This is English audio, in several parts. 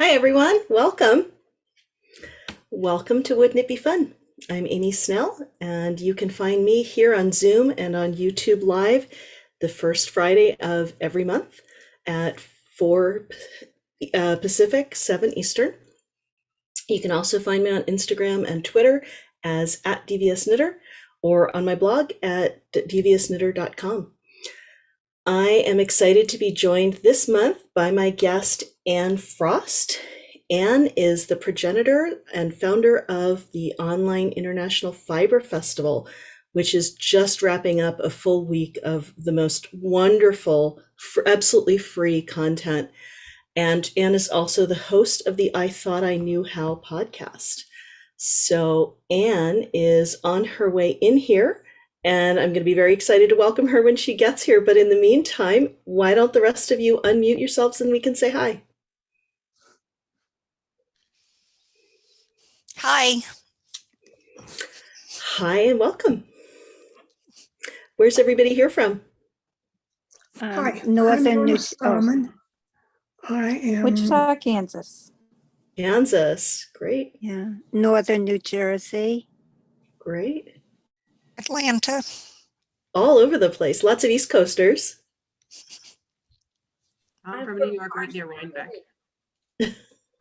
Hi everyone, welcome. Welcome to Wouldn't It Be Fun? I'm Amy Snell, and you can find me here on Zoom and on YouTube Live the first Friday of every month at 4 Pacific, 7 Eastern. You can also find me on Instagram and Twitter as @DVSKnitter or on my blog at deviousknitter.com. I am excited to be joined this month by my guest, Anne Frost. Anne is the progenitor and founder of the online International Fiber Festival, which is just wrapping up a full week of the most wonderful, absolutely free content. And Anne is also the host of the I Thought I Knew How podcast. So Anne is on her way in here, and I'm going to be very excited to welcome her when she gets here. But in the meantime, why don't the rest of you unmute yourselves and we can say hi. Hi. Hi and welcome. Where's everybody here from? Hi, Northern I'm Norman. I am Wichita, Kansas. Kansas. Great. Yeah. Northern New Jersey. Great. Atlanta. All over the place. Lots of East Coasters. I'm from New York, right near Rhinebeck.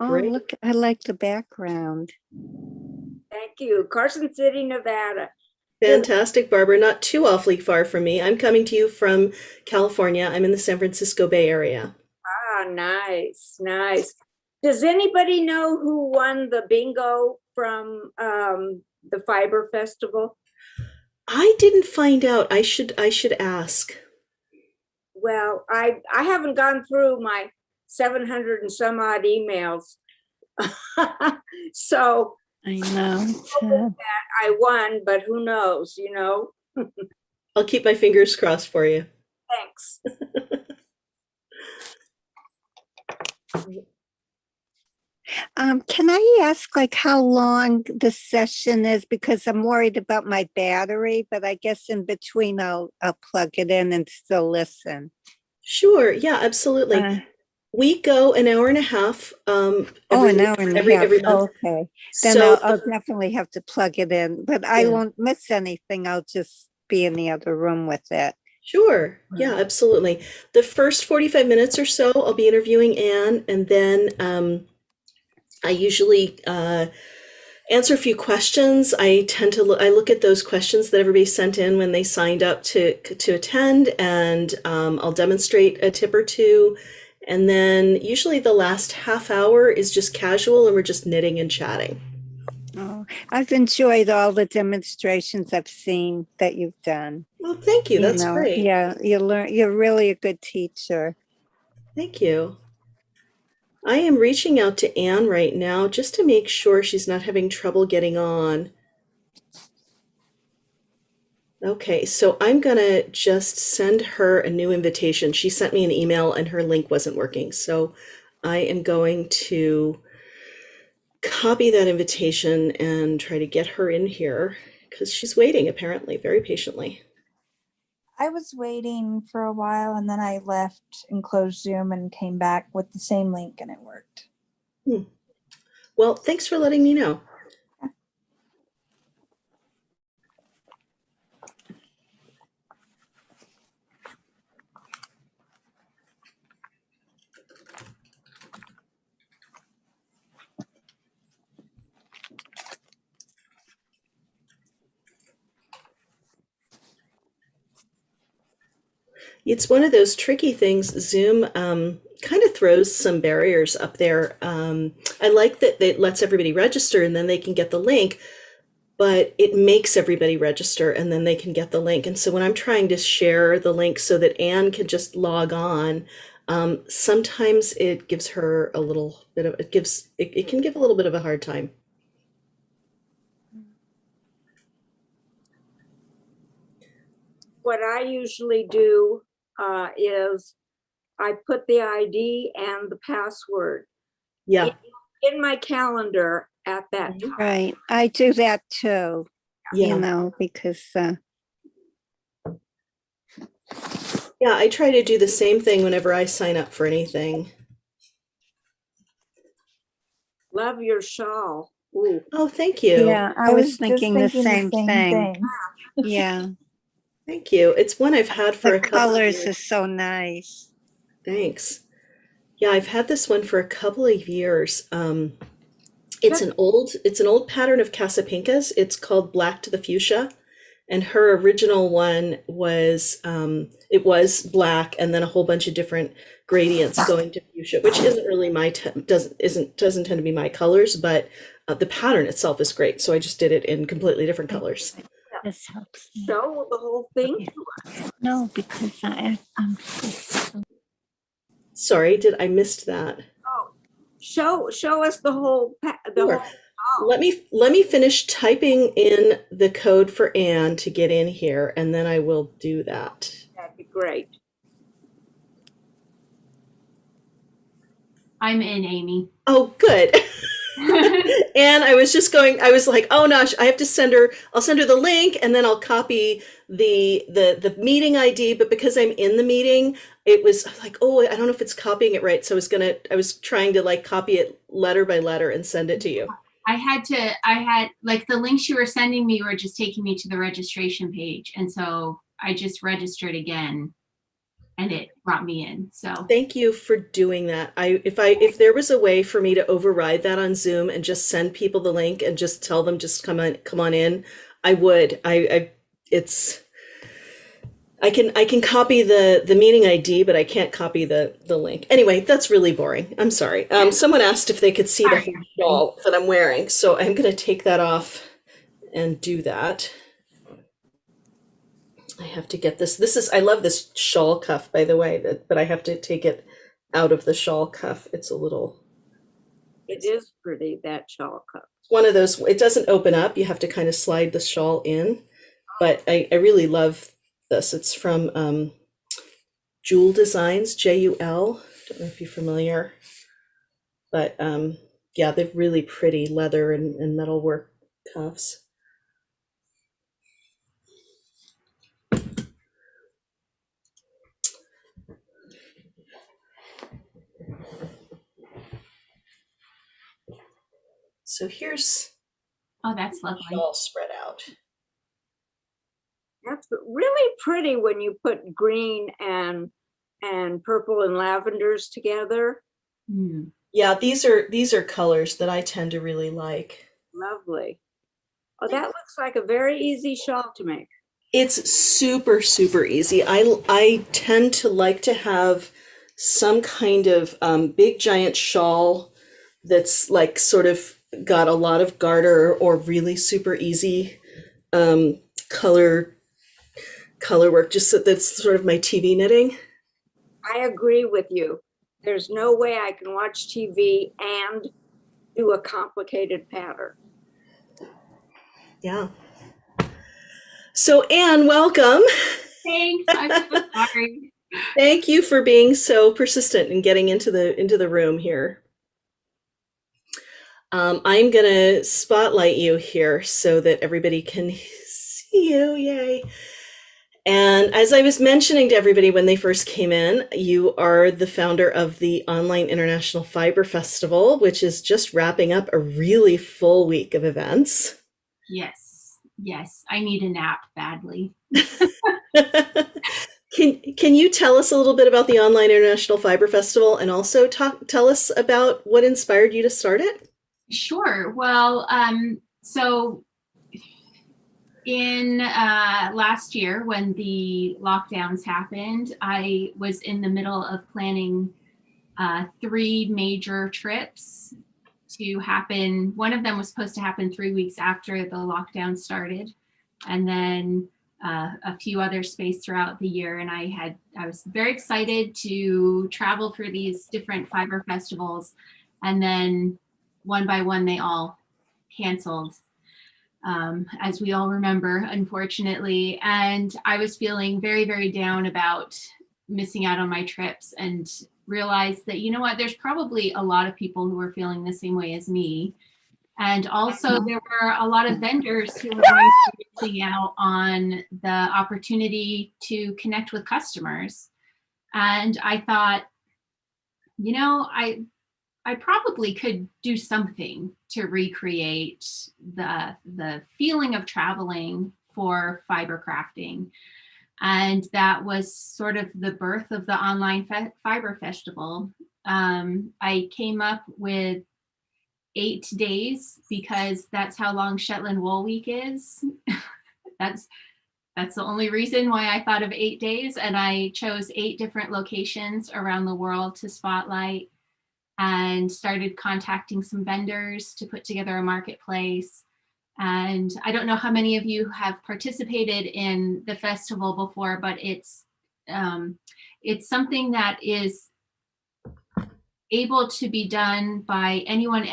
Oh, Great. look, I like the background. Thank you. Carson City, Nevada. Fantastic, Barbara. Not too awfully far from me. I'm coming to you from California. I'm in the San Francisco Bay Area. Ah, nice, nice. Does anybody know who won the bingo from the Fiber Festival? I didn't find out. I should ask. Well, I haven't gone through my 700 and some odd emails. So I know. I won, but who knows, I'll keep my fingers crossed for you. Thanks. Can I ask how long the session is? Because I'm worried about my battery, but I guess in between I'll plug it in and still listen. Sure. Yeah, absolutely. We go an hour and a half. An hour and a half. Every month. Okay. Then So I'll definitely have to plug it in, but I won't miss anything. I'll just be in the other room with it. Sure. Yeah, absolutely. The first 45 minutes or so, I'll be interviewing Anne, and then I usually answer a few questions. I tend to look at those questions that everybody sent in when they signed up to attend, and I'll demonstrate a tip or two. And then usually the last half hour is just casual and we're just knitting and chatting. Oh, I've enjoyed all the demonstrations I've seen that you've done. Well, thank you. That's great. Yeah, you're really a good teacher. Thank you. I am reaching out to Anne right now just to make sure she's not having trouble getting on. Okay, so I'm gonna just send her a new invitation. She sent me an email and her link wasn't working. So I am going to copy that invitation and try to get her in here because she's waiting apparently very patiently. I was waiting for a while and then I left and closed Zoom and came back with the same link and it worked. Well, thanks for letting me know. It's one of those tricky things. Zoom kind of throws some barriers up there. I like that it lets everybody register and then they can get the link, but it makes everybody register and then they can get the link. And so when I'm trying to share the link so that Anne can just log on, sometimes it gives her a little bit of, it can give a little bit of a hard time. What I usually do is I put the ID and the password in my calendar at that time. Right. I do that too, because yeah, I try to do the same thing whenever I sign up for anything. Love your shawl. Ooh, Oh, thank you. Yeah, I was thinking the same thing. thing. Yeah, Thank you. It's one I've had for the a couple of colors years. are so nice. Thanks. Yeah, I've had this one for a couple of years. It's an old pattern of Casapinkas. It's called Black to the Fuchsia. And her original one was it was black and then a whole bunch of different gradients going to fuchsia, which isn't really doesn't tend to be my colors, but the pattern itself is great. So I just did it in completely different colors. This helps me. show the whole thing. No, because I'm Sorry, I missed that? Oh, show us the whole. Sure. Let me finish typing in the code for Anne to get in here, and then I will do that. That'd be great. I'm in, Amy. Oh, good. And I was like, oh gosh, I have to send her, I'll send her the link and then I'll copy the meeting ID, but because I'm in the meeting, it was like, oh, I don't know if it's copying it right. So I was trying to like copy it letter by letter and send it to you. I had like the links you were sending me were just taking me to the registration page. And so I just registered again and it brought me in. So Thank you for doing that. If there was a way for me to override that on Zoom and just send people the link and just tell them just come on in, I would. I can copy the meeting ID, but I can't copy the link. Anyway, that's really boring. I'm sorry. Someone asked if they could see the whole shawl that I'm wearing, so I'm going to take that off and do that. I have to get this. I love this shawl cuff, by the way, but I have to take it out of the shawl cuff. It's a little. It is pretty, that shawl cuff. One of those. It doesn't open up. You have to kind of slide the shawl in. But I really love this. It's from Jewel Designs, JUL. Don't know if you're familiar, but yeah, they're really pretty leather and metalwork cuffs. So here's oh, that's the lovely. shawl spread out. That's really pretty when you put green and purple and lavenders together. Mm. Yeah, these are colors that I tend to really like. Lovely. Oh, that looks like a very easy shawl to make. It's super, super easy. I tend to like to have some kind of big giant shawl that's like sort of got a lot of garter or really super easy color work, just so that's sort of my TV knitting. I agree with you. There's no way I can watch TV and do a complicated pattern. Yeah. So Anne, welcome. Thanks. I'm so sorry. Thank you for being so persistent and getting into the room here. I'm gonna spotlight you here so that everybody can see you. Yay. And as I was mentioning to everybody when they first came in, you are the founder of the Online International Fiber Festival, which is just wrapping up a really full week of events. Yes, I need a nap badly. Can you tell us a little bit about the Online International Fiber Festival and also tell us about what inspired you to start it? Sure. Well, so in last year when the lockdowns happened, I was in the middle of planning 3 major trips to happen. One of them was supposed to happen 3 weeks after the lockdown started, and then a few others spaced throughout the year. And I was very excited to travel for these different fiber festivals, and then one by one they all canceled, as we all remember, unfortunately. And I was feeling very, very down about missing out on my trips, and realized that, you know what, there's probably a lot of people who are feeling the same way as me. And also there were a lot of vendors who were going to be missing out on the opportunity to connect with customers. And I thought, you know, I I probably could do something to recreate the feeling of traveling for fiber crafting. And that was sort of the birth of the online fiber festival. I came up with 8 days because that's how long Shetland Wool Week is. that's the only reason why I thought of 8 days. And I chose 8 different locations around the world to spotlight, and started contacting some vendors to put together a marketplace. And I don't know how many of you have participated in the festival before, but it's something that is able to be done by anyone,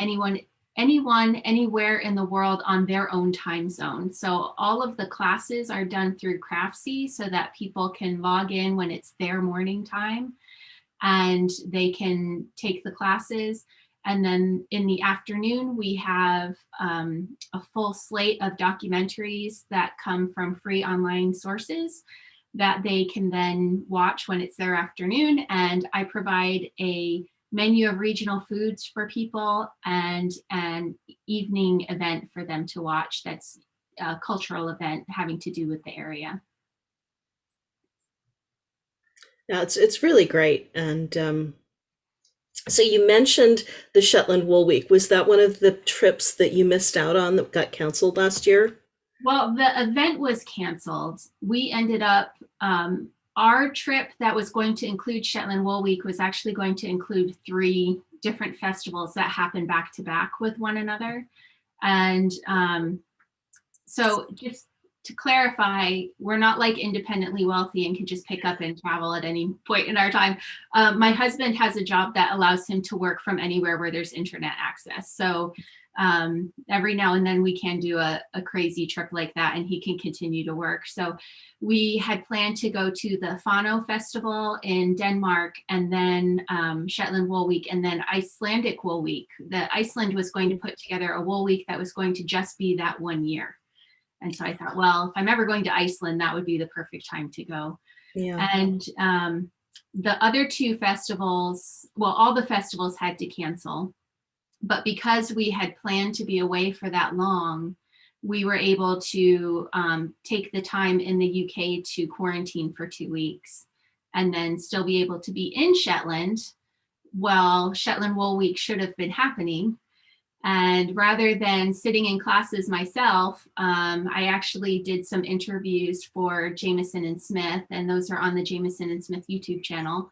anywhere in the world on their own time zone. So all of the classes are done through Craftsy so that people can log in when it's their morning time and they can take the classes. And then in the afternoon, we have a full slate of documentaries that come from free online sources that they can then watch when it's their afternoon. And I provide a menu of regional foods for people and an evening event for them to watch that's a cultural event having to do with the area. Yeah, it's really great. And so you mentioned the Shetland Wool Week. Was that one of the trips that you missed out on that got canceled last year? Well, the event was canceled. We ended up, our trip that was going to include Shetland Wool Week was actually going to include 3 different festivals that happened back to back with one another. And so just to clarify, we're not like independently wealthy and can just pick up and travel at any point in our time. My husband has a job that allows him to work from anywhere where there's internet access. So every now and then we can do a crazy trip like that and he can continue to work. So we had planned to go to the Fano Festival in Denmark, and then Shetland Wool Week, and then Icelandic Wool Week. Iceland was going to put together a wool week that was going to just be that one year. And so I thought, well, if I'm ever going to Iceland, that would be the perfect time to go. Yeah. And the other 2 festivals, well, all the festivals had to cancel. But because we had planned to be away for that long, we were able to take the time in the UK to quarantine for 2 weeks and then still be able to be in Shetland while Shetland Wool Week should have been happening. And rather than sitting in classes myself, I actually did some interviews for Jamieson and Smith, and those are on the Jamieson and Smith YouTube channel.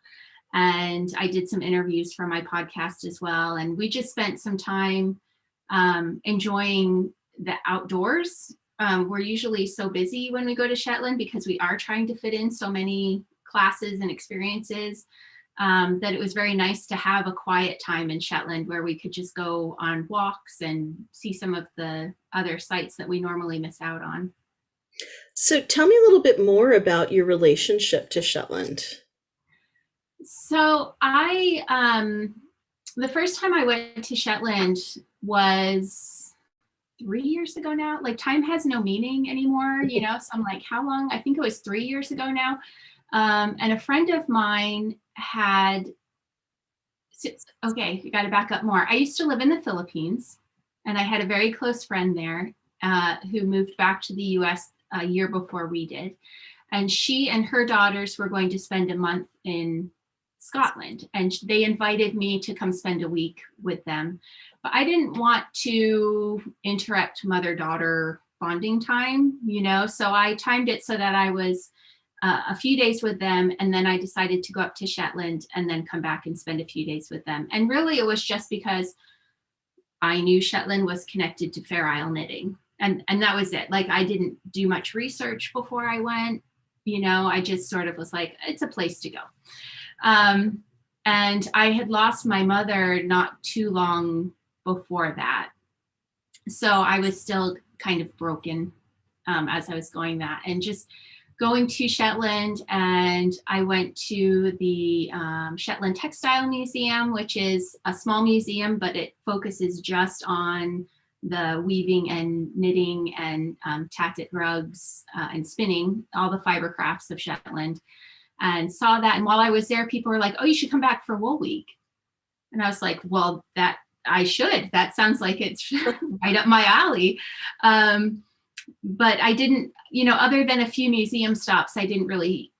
And I did some interviews for my podcast as well. And we just spent some time enjoying the outdoors. We're usually so busy when we go to Shetland because we are trying to fit in so many classes and experiences. That it was very nice to have a quiet time in Shetland where we could just go on walks and see some of the other sites that we normally miss out on. So tell me a little bit more about your relationship to Shetland. So the first time I went to Shetland was 3 years ago now. Like, time has no meaning anymore, you know? So I'm like, how long? I think it was 3 years ago now. And a friend of mine okay, you got to back up more. I used to live in the Philippines, and I had a very close friend there who moved back to the US a year before we did. And she and her daughters were going to spend a month in Scotland, and they invited me to come spend a week with them. But I didn't want to interrupt mother-daughter bonding time, you know, so I timed it so that I was a few days with them, and then I decided to go up to Shetland and then come back and spend a few days with them. And really it was just because I knew Shetland was connected to Fair Isle knitting, and that was it. Like, I didn't do much research before I went, you know, I just sort of was like, it's a place to go. And I had lost my mother not too long before that. So I was still kind of broken as I was going that, and just going to Shetland. And I went to the Shetland Textile Museum, which is a small museum, but it focuses just on the weaving and knitting and tatted rugs and spinning, all the fiber crafts of Shetland, and saw that. And while I was there, people were like, oh, you should come back for Wool Week. And I was like, well, that I should. That sounds like it's right up my alley. But I didn't, other than a few museum stops, I didn't really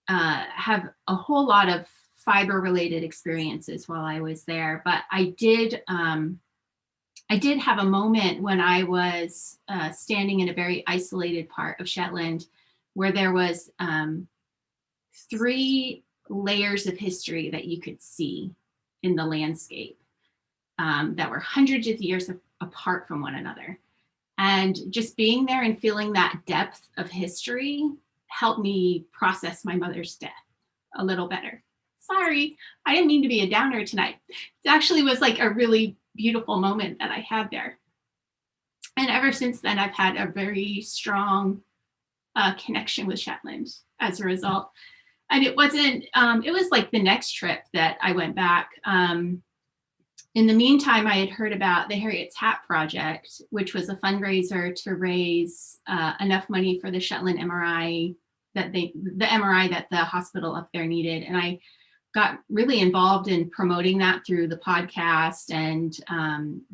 have a whole lot of fiber related experiences while I was there. But I did have a moment when I was standing in a very isolated part of Shetland where there was 3 layers of history that you could see in the landscape that were hundreds of years apart from one another. And just being there and feeling that depth of history helped me process my mother's death a little better. Sorry, I didn't mean to be a downer tonight. It actually was like a really beautiful moment that I had there. And ever since then, I've had a very strong connection with Shetland as a result. And it wasn't, it was like the next trip that I went back. In the meantime, I had heard about the Harriet's Hat Project, which was a fundraiser to raise enough money for the Shetland MRI the MRI that the hospital up there needed. And I got really involved in promoting that through the podcast and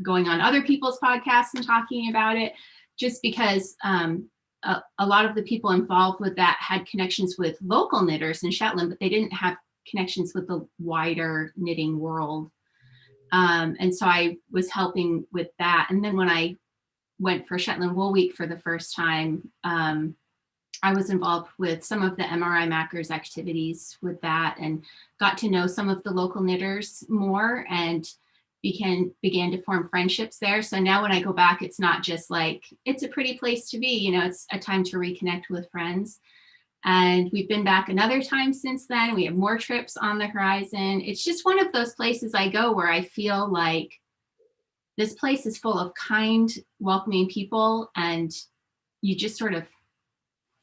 going on other people's podcasts and talking about it, just because a lot of the people involved with that had connections with local knitters in Shetland, but they didn't have connections with the wider knitting world. And so I was helping with that. And then when I went for Shetland Wool Week for the first time, I was involved with some of the MRI Mackers activities with that and got to know some of the local knitters more and began to form friendships there. So now when I go back, it's not just like, it's a pretty place to be, it's a time to reconnect with friends. And we've been back another time since then. We have more trips on the horizon. It's just one of those places I go where I feel like this place is full of kind, welcoming people, and you just sort of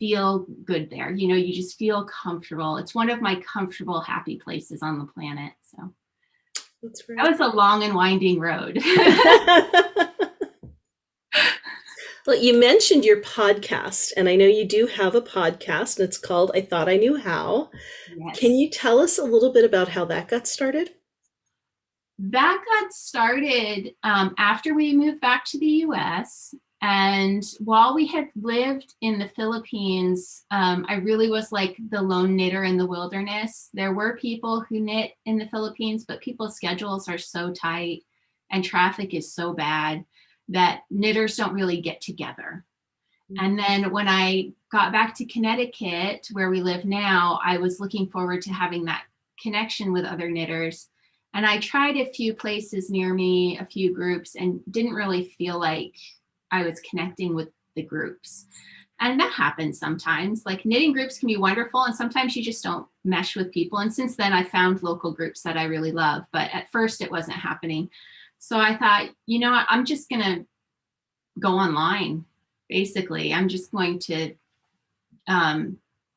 feel good there. You just feel comfortable. It's one of my comfortable, happy places on the planet. So That's right. That was a long and winding road. Well, you mentioned your podcast, and I know you do have a podcast, and it's called I Thought I Knew How. Yes. Can you tell us a little bit about how that got started? That got started after we moved back to the US. And while we had lived in the Philippines, I really was like the lone knitter in the wilderness. There were people who knit in the Philippines, but people's schedules are so tight and traffic is so bad that knitters don't really get together. And then when I got back to Connecticut, where we live now, I was looking forward to having that connection with other knitters. And I tried a few places near me, a few groups, and didn't really feel like I was connecting with the groups. And that happens sometimes. Like knitting groups can be wonderful, and sometimes you just don't mesh with people. And since then, I found local groups that I really love. But at first, it wasn't happening. So I thought, I'm just going to go online, basically. I'm just going to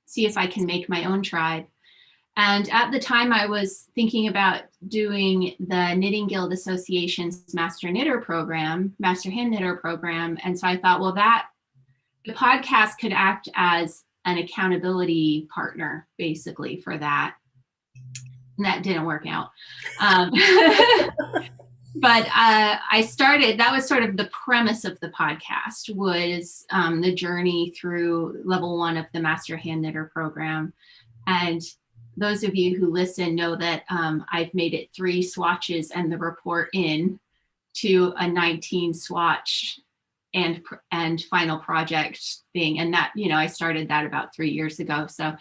see if I can make my own tribe. And at the time, I was thinking about doing the Knitting Guild Association's Master Hand Knitter program. And so I thought, well, the podcast could act as an accountability partner, basically, for that. And that didn't work out. But that was sort of the premise of the podcast, was the journey through level 1 of the Master Hand Knitter program. And those of you who listen know that I've made it 3 swatches and the report in to a 19 swatch and final project thing. And that, I started that about 3 years ago. So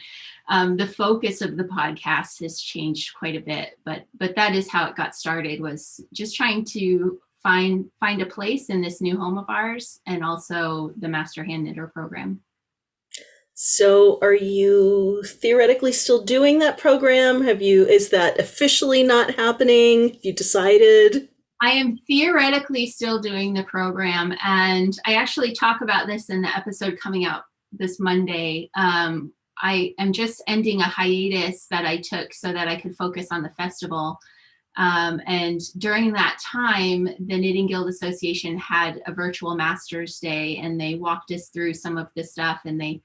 the focus of the podcast has changed quite a bit, but that is how it got started, was just trying to find a place in this new home of ours, and also the Master Hand Knitter program. So are you theoretically still doing that program? Is that officially not happening? Have you decided? I am theoretically still doing the program, and I actually talk about this in the episode coming out this Monday. I am just ending a hiatus that I took so that I could focus on the festival. And during that time, the Knitting Guild Association had a virtual Masters Day, and they walked us through some of the stuff, and they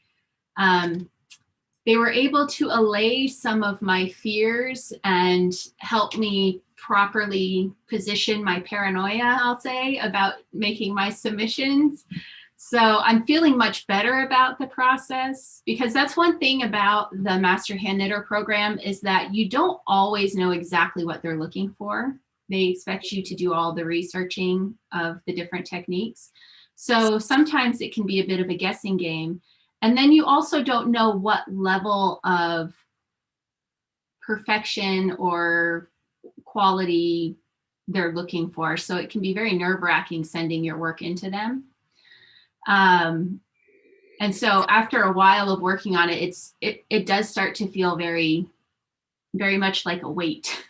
were able to allay some of my fears and help me properly position my paranoia, I'll say, about making my submissions. So I'm feeling much better about the process, because that's one thing about the Master Hand Knitter program, is that you don't always know exactly what they're looking for. They expect you to do all the researching of the different techniques. So sometimes it can be a bit of a guessing game. And then you also don't know what level of perfection or quality they're looking for. So it can be very nerve-wracking sending your work into them. And so after a while of working on it, it does start to feel very, very much like a weight,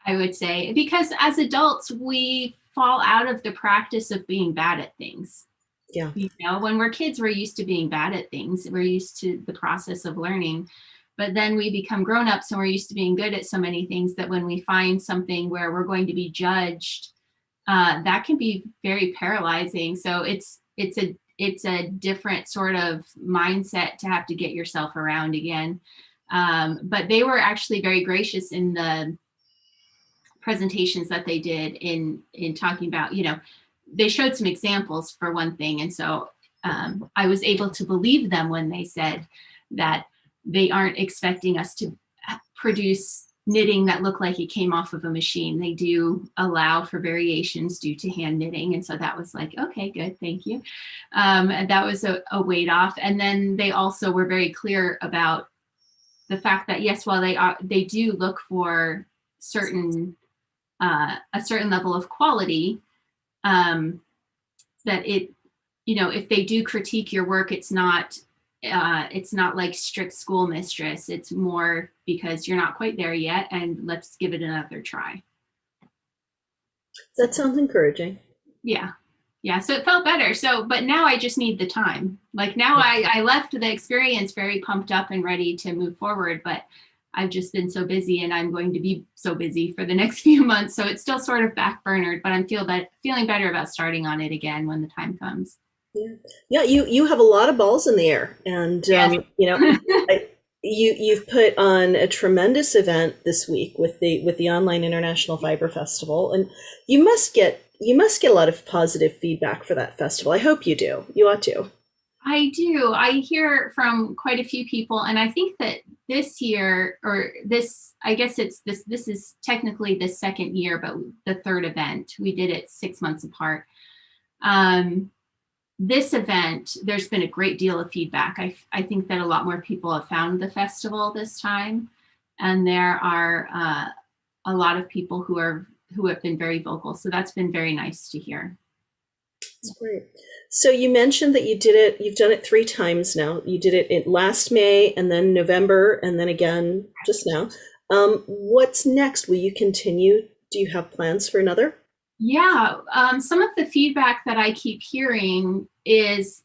I would say, because as adults, we fall out of the practice of being bad at things. Yeah. You know, when we're kids, we're used to being bad at things. We're used to the process of learning. But then we become grown-ups and we're used to being good at so many things that when we find something where we're going to be judged, that can be very paralyzing. So it's a different sort of mindset to have to get yourself around again. But they were actually very gracious in the presentations that they did in talking about, you know, they showed some examples for one thing. And so I was able to believe them when they said that they aren't expecting us to produce knitting that looked like it came off of a machine. They do allow for variations due to hand knitting. And so that was like, okay, good, thank you. And that was a weight off. And then they also were very clear about the fact that, yes, while they do look for a certain level of quality, that it, you know, if they do critique your work, it's not like strict schoolmistress. It's more because you're not quite there yet, and let's give it another try. That sounds encouraging. Yeah. So it felt better. So, but now I just need the time. Like now I left the experience very pumped up and ready to move forward, but I've just been so busy, and I'm going to be so busy for the next few months. So it's still sort of backburnered, but I'm feeling better about starting on it again when the time comes. Yeah. You have a lot of balls in the air, and Yes. you know, you've put on a tremendous event this week with the Online International Fiber Festival, and you must get a lot of positive feedback for that festival. I hope you do. You ought to. I do. I hear from quite a few people, and I think that this year, or this, I guess it's this is technically the second year, but the third event. We did it 6 months apart. This event, there's been a great deal of feedback. I think that a lot more people have found the festival this time, and there are a lot of people who have been very vocal. So that's been very nice to hear. That's great. So you mentioned that you've done it 3 times now. You did it in last May, and then November, and then again just now. What's next? Will you continue? Do you have plans for another? Yeah, some of the feedback that I keep hearing is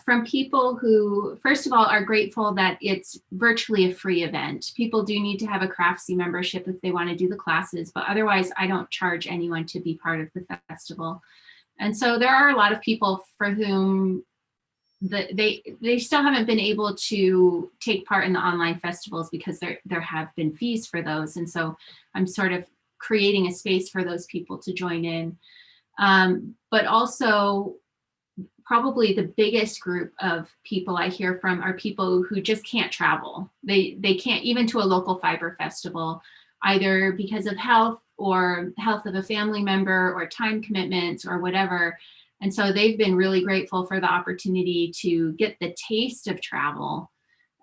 from people who, first of all, are grateful that it's virtually a free event. People do need to have a Craftsy membership if they want to do the classes, but otherwise I don't charge anyone to be part of the festival. And so there are a lot of people for whom they still haven't been able to take part in the online festivals because there have been fees for those. And so I'm sort of creating a space for those people to join in. But also probably the biggest group of people I hear from are people who just can't travel. They can't even to a local fiber festival, either because of health or health of a family member or time commitments or whatever. And so they've been really grateful for the opportunity to get the taste of travel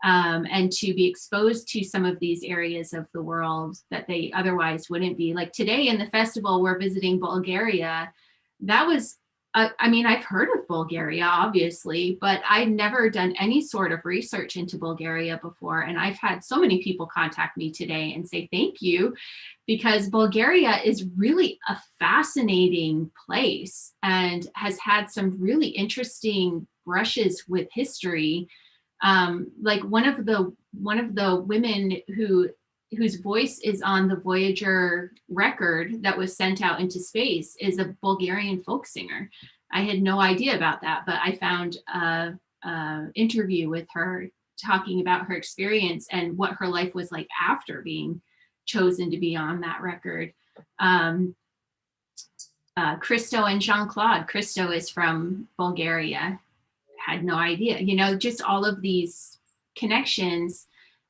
and to be exposed to some of these areas of the world that they otherwise wouldn't be. Like today in the festival, we're visiting Bulgaria. That was, I mean, I've heard of Bulgaria, obviously, but I've never done any sort of research into Bulgaria before. And I've had so many people contact me today and say thank you, because Bulgaria is really a fascinating place and has had some really interesting brushes with history. Like one of the women whose voice is on the Voyager record that was sent out into space is a Bulgarian folk singer. I had no idea about that, but I found an interview with her talking about her experience and what her life was like after being chosen to be on that record. Christo and Jean-Claude. Christo is from Bulgaria. Had no idea, you know, just all of these connections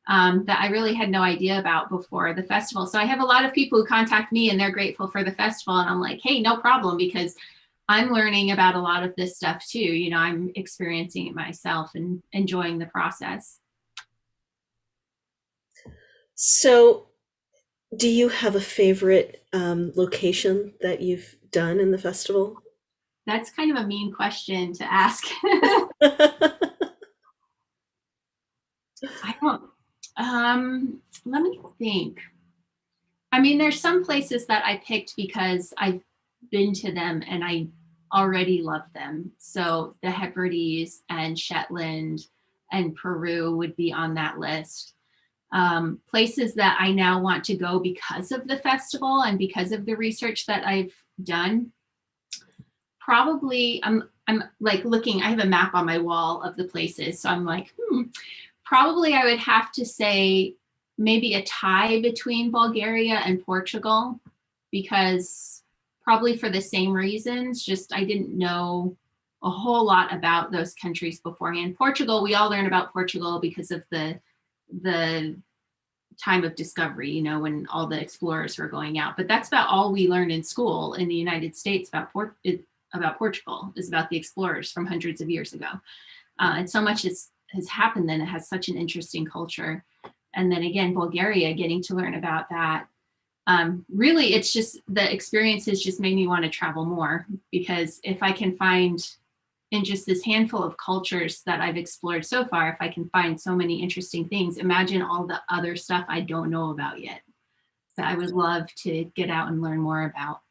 that I really had no idea about before the festival. So I have a lot of people who contact me and they're grateful for the festival. And I'm like, hey, no problem, because I'm learning about a lot of this stuff too. You know, I'm experiencing it myself and enjoying the process. So do you have a favorite location that you've done in the festival? That's kind of a mean question to ask. I don't, let me think. I mean, there's some places that I picked because I've been to them and I already love them. So the Hebrides and Shetland and Peru would be on that list. Places that I now want to go because of the festival and because of the research that I've done. Probably, I'm like looking, I have a map on my wall of the places. So I'm like, probably I would have to say maybe a tie between Bulgaria and Portugal, because probably for the same reasons, just I didn't know a whole lot about those countries beforehand. Portugal, we all learn about Portugal because of the time of discovery, you know, when all the explorers were going out. But that's about all we learn in school in the United States about Portugal, is about the explorers from hundreds of years ago. And so much has happened then. It has such an interesting culture. And then again, Bulgaria, getting to learn about that. Really, it's just the experiences just made me want to travel more, because if I can find in just this handful of cultures that I've explored so far, if I can find so many interesting things, imagine all the other stuff I don't know about yet that I would love to get out and learn more about.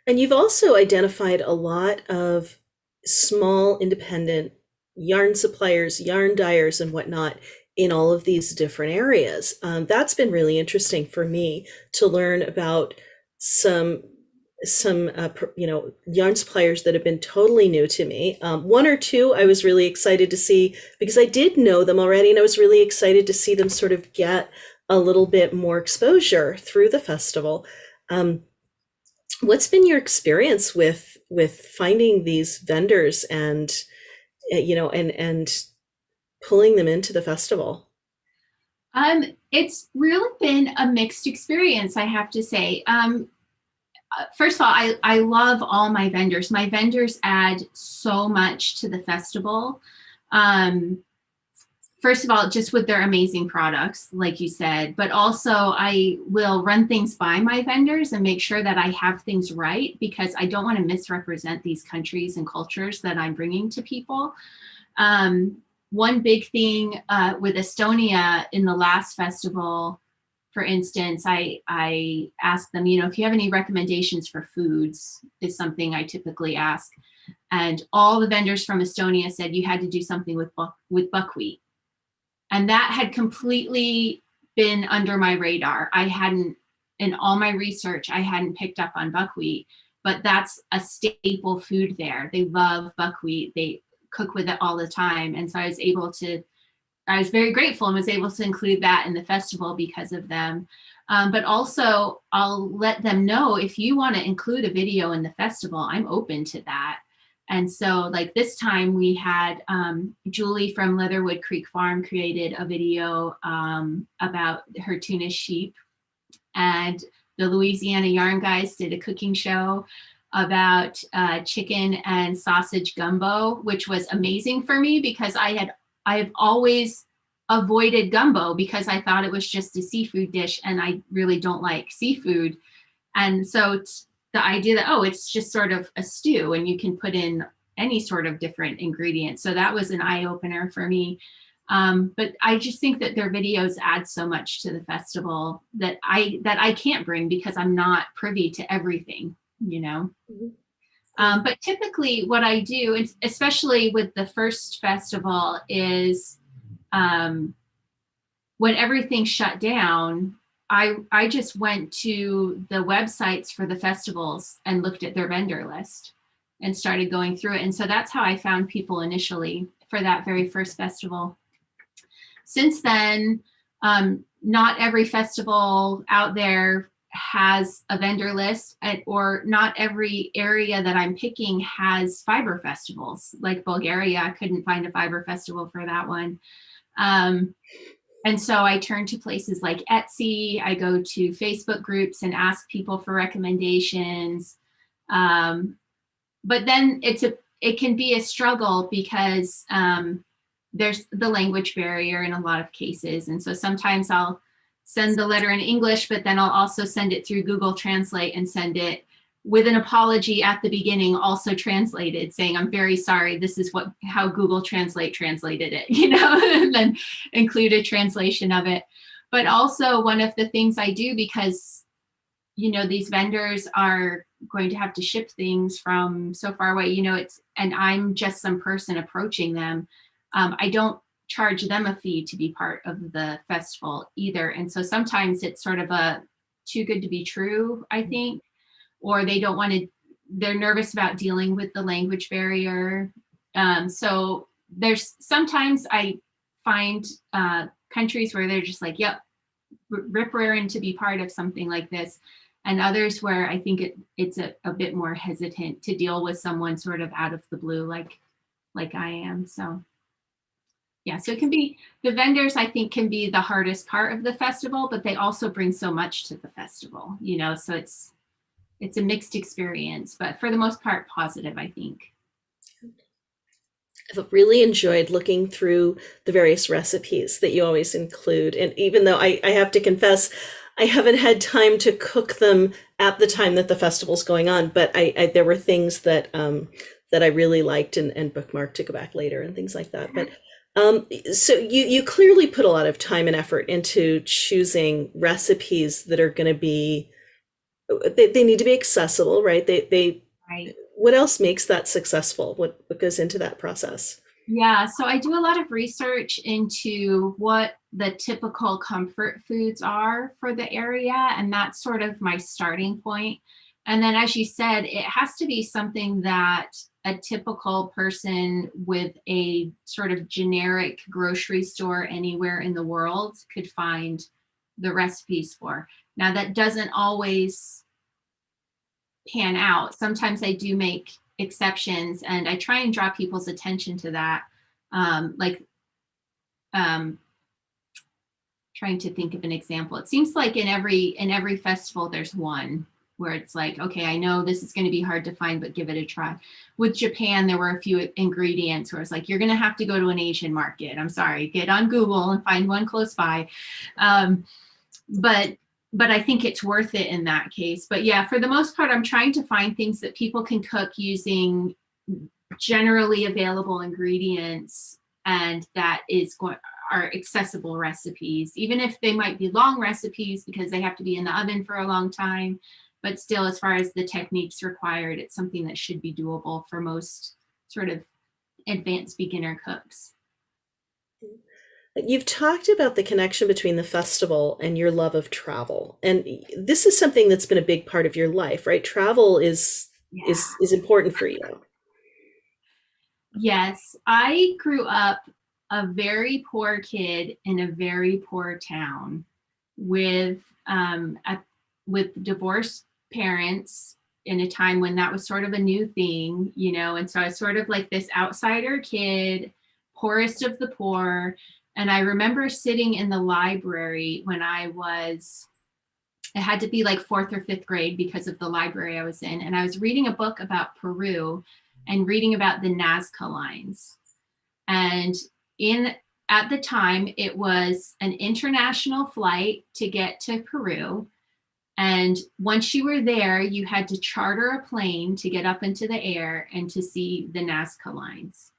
And you've also identified a lot of small independent yarn suppliers, yarn dyers, and whatnot in all of these different areas. That's been really interesting for me to learn about some yarn suppliers that have been totally new to me. One or two I was really excited to see because I did know them already, and I was really excited to see them sort of get a little bit more exposure through the festival. What's been your experience with finding these vendors and and pulling them into the festival? It's really been a mixed experience, I have to say. First of all, I love all my vendors. My vendors add so much to the festival. First of all, just with their amazing products, like you said, but also I will run things by my vendors and make sure that I have things right, because I don't want to misrepresent these countries and cultures that I'm bringing to people. One big thing with Estonia in the last festival, for instance, I asked them, if you have any recommendations for foods, is something I typically ask. And all the vendors from Estonia said you had to do something with buckwheat. And that had completely been under my radar. I hadn't, in all my research, I hadn't picked up on buckwheat, but that's a staple food there. They love buckwheat. They cook with it all the time. And so I was very grateful and was able to include that in the festival because of them. But also I'll let them know, if you want to include a video in the festival, I'm open to that. And so like this time we had Julie from Leatherwood Creek Farm created a video about her Tunis sheep, and the Louisiana Yarn Guys did a cooking show about chicken and sausage gumbo, which was amazing for me because I've always avoided gumbo because I thought it was just a seafood dish and I really don't like seafood. And so the idea that, it's just sort of a stew and you can put in any sort of different ingredients. So that was an eye opener for me. But I just think that their videos add so much to the festival that I can't bring because I'm not privy to everything, But typically what I do, especially with the first festival, is when everything shut down, I just went to the websites for the festivals and looked at their vendor list and started going through it. And so that's how I found people initially for that very first festival. Since then, not every festival out there has a vendor list, or not every area that I'm picking has fiber festivals. Like Bulgaria, I couldn't find a fiber festival for that one. And so I turn to places like Etsy. I go to Facebook groups and ask people for recommendations. But then it can be a struggle because there's the language barrier in a lot of cases. And so sometimes I'll send the letter in English, but then I'll also send it through Google Translate and send it with an apology at the beginning, also translated, saying, I'm very sorry, this is how Google Translate translated it, and then include a translation of it. But also one of the things I do, because, these vendors are going to have to ship things from so far away, and I'm just some person approaching them. I don't charge them a fee to be part of the festival either. And so sometimes it's sort of a too good to be true, I think, or they don't want to, they're nervous about dealing with the language barrier. So there's sometimes I find countries where they're just like, yep, rip raring to be part of something like this. And others where I think it's a bit more hesitant to deal with someone sort of out of the blue, like I am. So yeah, so it can be, the vendors I think can be the hardest part of the festival, but they also bring so much to the festival, so it's a mixed experience, but for the most part, positive, I think. I've really enjoyed looking through the various recipes that you always include. And even though I have to confess, I haven't had time to cook them at the time that the festival's going on, but there were things that I really liked and bookmarked to go back later and things like that. But so you clearly put a lot of time and effort into choosing recipes that are going to be, they need to be accessible, right? Right. What else makes that successful? What goes into that process? Yeah, so I do a lot of research into what the typical comfort foods are for the area, and that's sort of my starting point. And then, as you said, it has to be something that a typical person with a sort of generic grocery store anywhere in the world could find the recipes for. Now, that doesn't always pan out. Sometimes I do make exceptions, and I try and draw people's attention to that. Trying to think of an example. It seems like in every festival there's one where it's like, okay, I know this is going to be hard to find, but give it a try. With Japan, there were a few ingredients where it's like, you're going to have to go to an Asian market. I'm sorry, get on Google and find one close by. But I think it's worth it in that case. But yeah, for the most part, I'm trying to find things that people can cook using generally available ingredients, and that are accessible recipes, even if they might be long recipes because they have to be in the oven for a long time. But still, as far as the techniques required, it's something that should be doable for most sort of advanced beginner cooks. You've talked about the connection between the festival and your love of travel. And this is something that's been a big part of your life, right? Travel is important for you. Yes, I grew up a very poor kid in a very poor town with divorced parents in a time when that was sort of a new thing, and so I was sort of like this outsider kid, poorest of the poor. And I remember sitting in the library when it had to be like 4th or 5th grade because of the library I was in. And I was reading a book about Peru and reading about the Nazca lines. And at the time, it was an international flight to get to Peru. And once you were there, you had to charter a plane to get up into the air and to see the Nazca lines.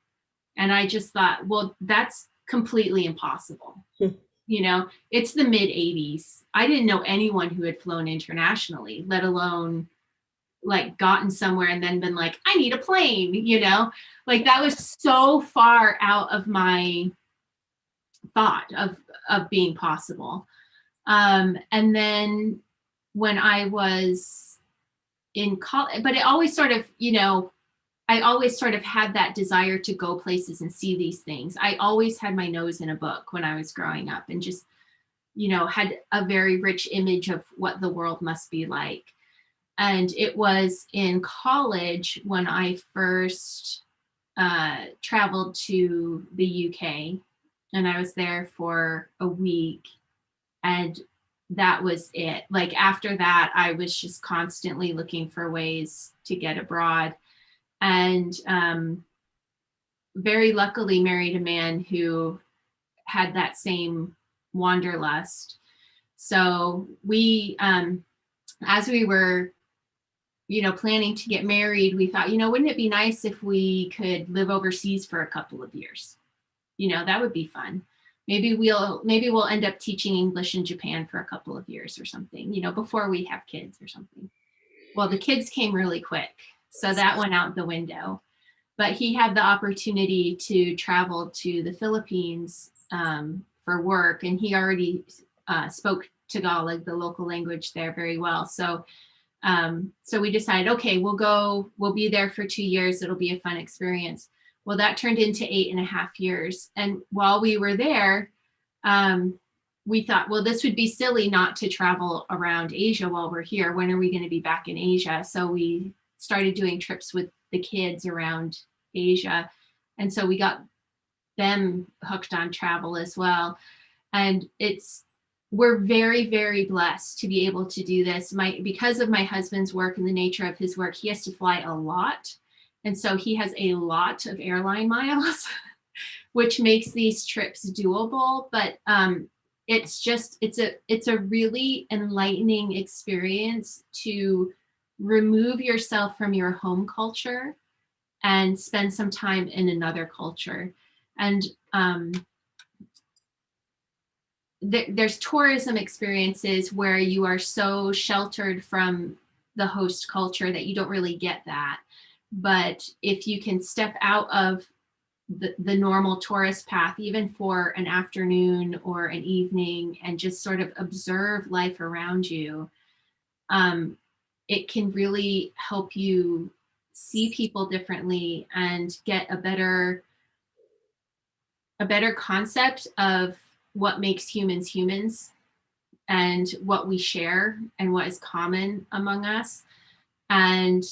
And I just thought, well, that's completely impossible. It's the mid 80s. I didn't know anyone who had flown internationally, let alone like gotten somewhere and then been like, I need a plane, like that was so far out of my thought of being possible. And then when I was in college, but it always sort of, I always sort of had that desire to go places and see these things. I always had my nose in a book when I was growing up, and just had a very rich image of what the world must be like. And it was in college when I first traveled to the UK, and I was there for a week, and that was it. Like after that, I was just constantly looking for ways to get abroad, and very luckily married a man who had that same wanderlust. So we, as we were, planning to get married, we thought, wouldn't it be nice if we could live overseas for a couple of years? That would be fun. Maybe we'll end up teaching English in Japan for a couple of years or something, before we have kids or something. Well, the kids came really quick, so that went out the window. But he had the opportunity to travel to the Philippines for work, and he already spoke Tagalog, the local language there, very well. So we decided, okay, we'll be there for 2 years. It'll be a fun experience. Well, that turned into 8.5 years. And while we were there, we thought, well, this would be silly not to travel around Asia while we're here. When are we going to be back in Asia? So we started doing trips with the kids around Asia. And so we got them hooked on travel as well. And we're very, very blessed to be able to do this. Because of my husband's work and the nature of his work, he has to fly a lot. And so he has a lot of airline miles, which makes these trips doable. But it's a really enlightening experience to remove yourself from your home culture and spend some time in another culture. And there's tourism experiences where you are so sheltered from the host culture that you don't really get that. But if you can step out of the normal tourist path, even for an afternoon or an evening, and just sort of observe life around you, it can really help you see people differently and get a better concept of what makes humans humans and what we share and what is common among us. And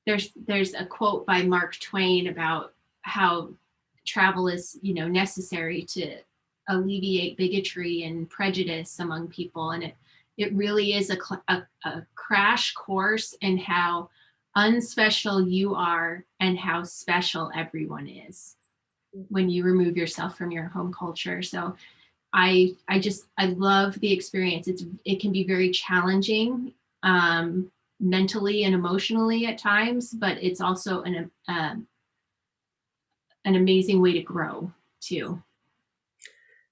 there's a quote by Mark Twain about how travel is, necessary to alleviate bigotry and prejudice among people. And it really is a crash course in how unspecial you are and how special everyone is when you remove yourself from your home culture. So I love the experience. It can be very challenging mentally and emotionally at times, but it's also an amazing way to grow too.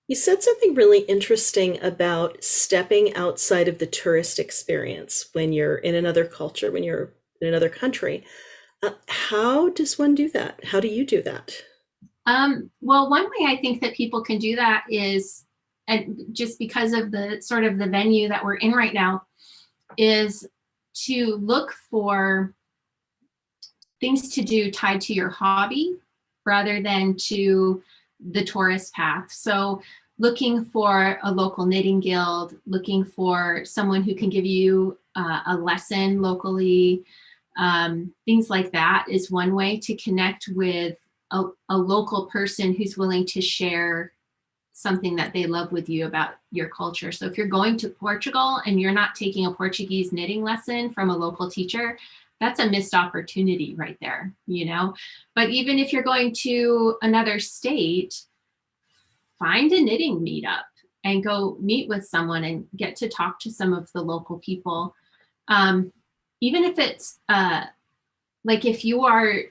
You said something really interesting about stepping outside of the tourist experience when you're in another culture, when you're in another country. How does one do that? How do you do that? Well, one way I think that people can do that is, and just because of the sort of the venue that we're in right now, is to look for things to do tied to your hobby rather than to the tourist path. So looking for a local knitting guild, looking for someone who can give you a lesson locally, things like that is one way to connect with a local person who's willing to share something that they love with you about your culture. So if you're going to Portugal and you're not taking a Portuguese knitting lesson from a local teacher, that's a missed opportunity right there, But even if you're going to another state, find a knitting meetup and go meet with someone and get to talk to some of the local people. Even if it's like if you are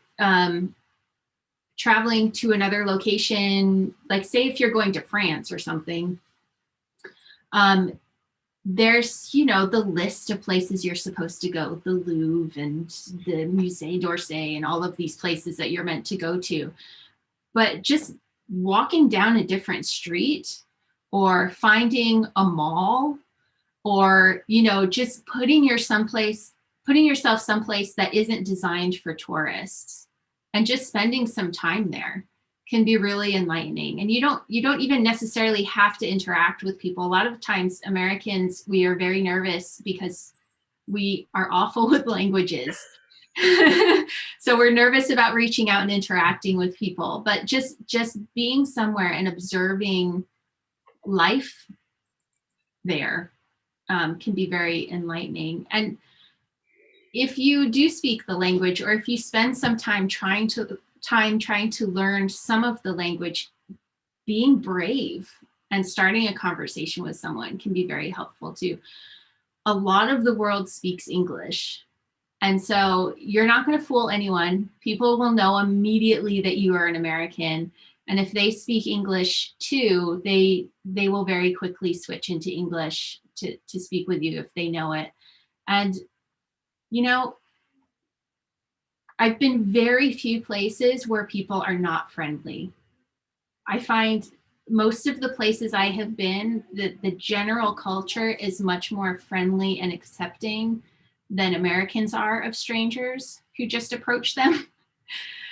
traveling to another location, like say if you're going to France or something, there's, the list of places you're supposed to go, the Louvre and the Musée d'Orsay and all of these places that you're meant to go to. But just walking down a different street or finding a mall or, just putting yourself someplace that isn't designed for tourists and just spending some time there can be really enlightening. And you don't even necessarily have to interact with people. A lot of times Americans, we are very nervous because we are awful with languages. So we're nervous about reaching out and interacting with people, but just being somewhere and observing life there can be very enlightening. And if you do speak the language, or if you spend some time trying to learn some of the language, being brave and starting a conversation with someone can be very helpful too. A lot of the world speaks English. And so you're not going to fool anyone. People will know immediately that you are an American. And if they speak English too, they will very quickly switch into English to speak with you if they know it. And, you know, I've been very few places where people are not friendly. I find most of the places I have been, the general culture is much more friendly and accepting than Americans are of strangers who just approach them.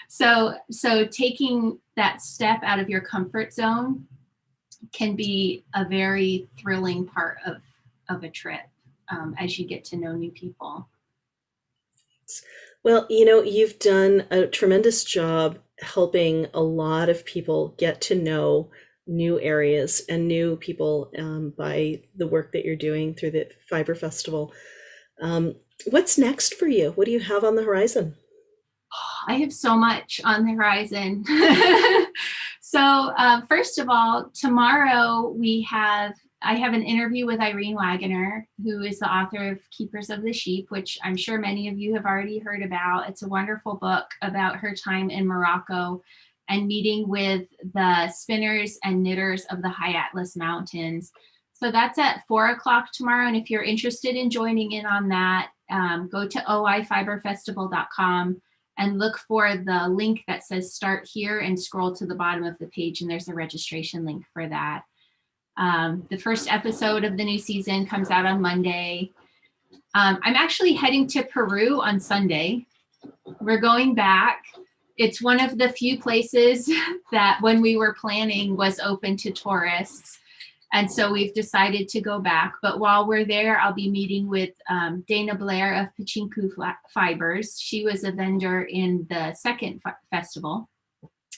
So taking that step out of your comfort zone can be a very thrilling part of a trip as you get to know new people. Well, you know, you've done a tremendous job helping a lot of people get to know new areas and new people by the work that you're doing through the Fiber Festival. What's next for you? What do you have on the horizon? I have so much on the horizon. So first of all, tomorrow I have an interview with Irene Wagoner, who is the author of Keepers of the Sheep, which I'm sure many of you have already heard about. It's a wonderful book about her time in Morocco and meeting with the spinners and knitters of the High Atlas Mountains. So that's at 4:00 tomorrow. And if you're interested in joining in on that, go to oifiberfestival.com and look for the link that says start here and scroll to the bottom of the page, and there's a registration link for that. The first episode of the new season comes out on Monday. I'm actually heading to Peru on Sunday. We're going back. It's one of the few places that when we were planning was open to tourists. And so we've decided to go back. But while we're there, I'll be meeting with Dana Blair of Pachinku Fibers. She was a vendor in the second festival.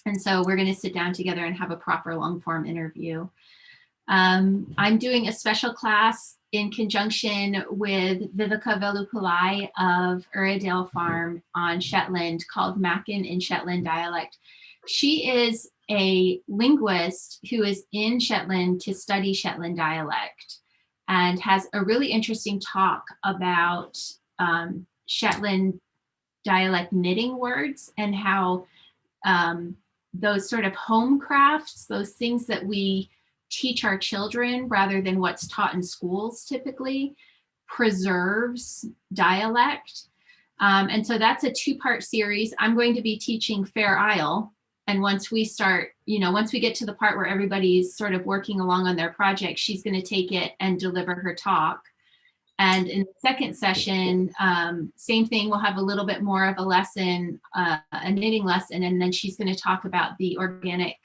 And so we're going to sit down together and have a proper long form interview. I'm doing a special class in conjunction with Vivica Velupillai of Uredale Farm on Shetland called Mackin in Shetland dialect. She is a linguist who is in Shetland to study Shetland dialect and has a really interesting talk about Shetland dialect knitting words and how those sort of home crafts, those things that we teach our children rather than what's taught in schools typically, preserves dialect. And so that's a 2-part series. I'm going to be teaching Fair Isle. And once we start, once we get to the part where everybody's sort of working along on their project, she's going to take it and deliver her talk. And in the second session, same thing, we'll have a little bit more of a lesson, a knitting lesson, and then she's going to talk about the organic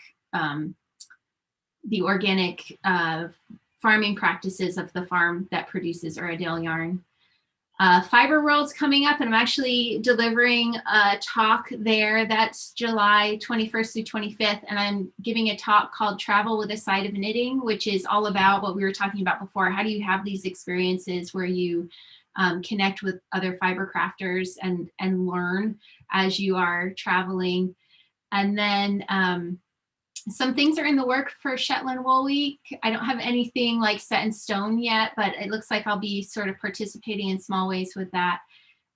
farming practices of the farm that produces Uredale yarn. Fiber World's coming up, and I'm actually delivering a talk there. That's July 21st through 25th, and I'm giving a talk called Travel with a Side of Knitting, which is all about what we were talking about before. How do you have these experiences where you connect with other fiber crafters and learn as you are traveling? And then some things are in the work for Shetland Wool Week. I don't have anything like set in stone yet, but it looks like I'll be sort of participating in small ways with that.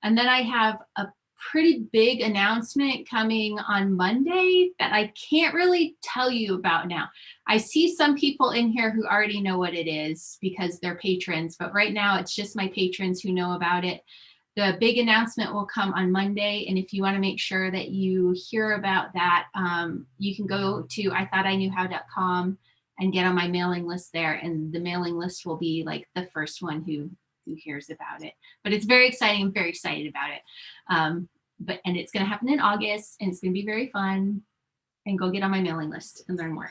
And then I have a pretty big announcement coming on Monday that I can't really tell you about now. I see some people in here who already know what it is because they're patrons, but right now it's just my patrons who know about it. The big announcement will come on Monday, and if you want to make sure that you hear about that, you can go to ithoughtIknewhow.com and get on my mailing list there, and the mailing list will be like the first one who hears about it. But it's very exciting. I'm very excited about it. And it's going to happen in August, and it's going to be very fun. and go get on my mailing list and learn more.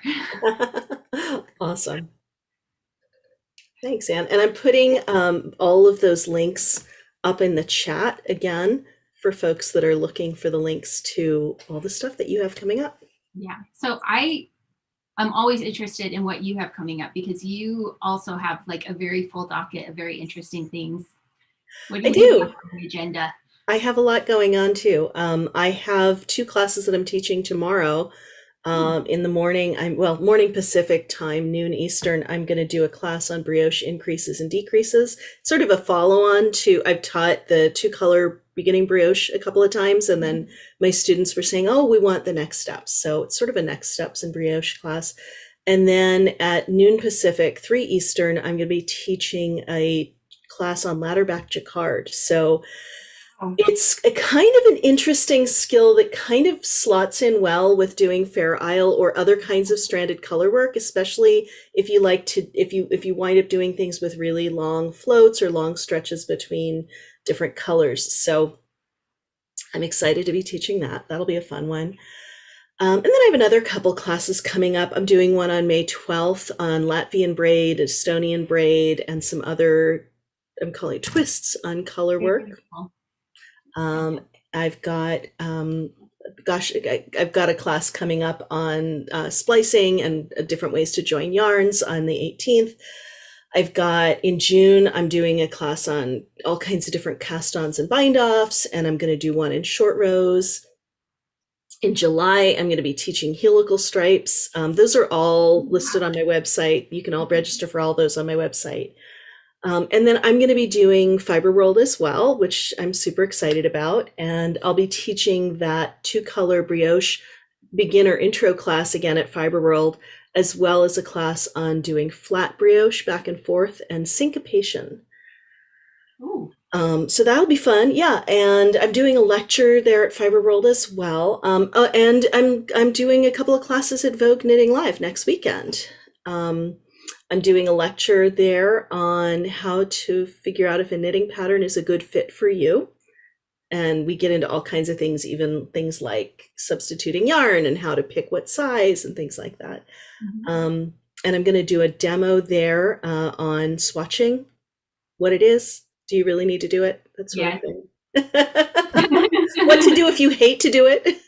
Awesome. Thanks, Anne. And I'm putting all of those links up in the chat again for folks that are looking for the links to all the stuff that you have coming up. Yeah. So I'm always interested in what you have coming up, because you also have like a very full docket of very interesting things. What do I you do. have on the agenda? I have a lot going on too. I have 2 classes that I'm teaching tomorrow. In the morning, morning Pacific time, noon Eastern, I'm going to do a class on brioche increases and decreases. Sort of a follow-on to, I've taught the 2-color beginning brioche a couple of times, and then my students were saying, oh, we want the next steps. So it's sort of a next steps in brioche class. And then at noon Pacific, 3 Eastern, I'm going to be teaching a class on ladderback jacquard. So it's a kind of an interesting skill that kind of slots in well with doing Fair Isle or other kinds of stranded color work, especially if you like to, if you wind up doing things with really long floats or long stretches between different colors. So I'm excited to be teaching that. That'll be a fun one. And then I have another couple classes coming up. I'm doing one on May 12th on Latvian braid, Estonian braid, and some other, I'm calling it twists on color work. I've got I've got a class coming up on splicing and different ways to join yarns on the 18th. I've got in June, I'm doing a class on all kinds of different cast-ons and bind-offs, and I'm going to do one in short rows. In July, I'm going to be teaching helical stripes. Those are all listed on my website. You can all register for all those on my website. And then I'm going to be doing Fiber World as well, which I'm super excited about. And I'll be teaching that 2-color brioche beginner intro class again at Fiber World, as well as a class on doing flat brioche back and forth and syncopation. Ooh. So that'll be fun. Yeah. And I'm doing a lecture there at Fiber World as well. And I'm doing a couple of classes at Vogue Knitting Live next weekend. I'm doing a lecture there on how to figure out if a knitting pattern is a good fit for you. And we get into all kinds of things, even things like substituting yarn and how to pick what size and things like that. And I'm going to do a demo there on swatching, what it is. Do you really need to do it? That sort of thing. What to do if you hate to do it.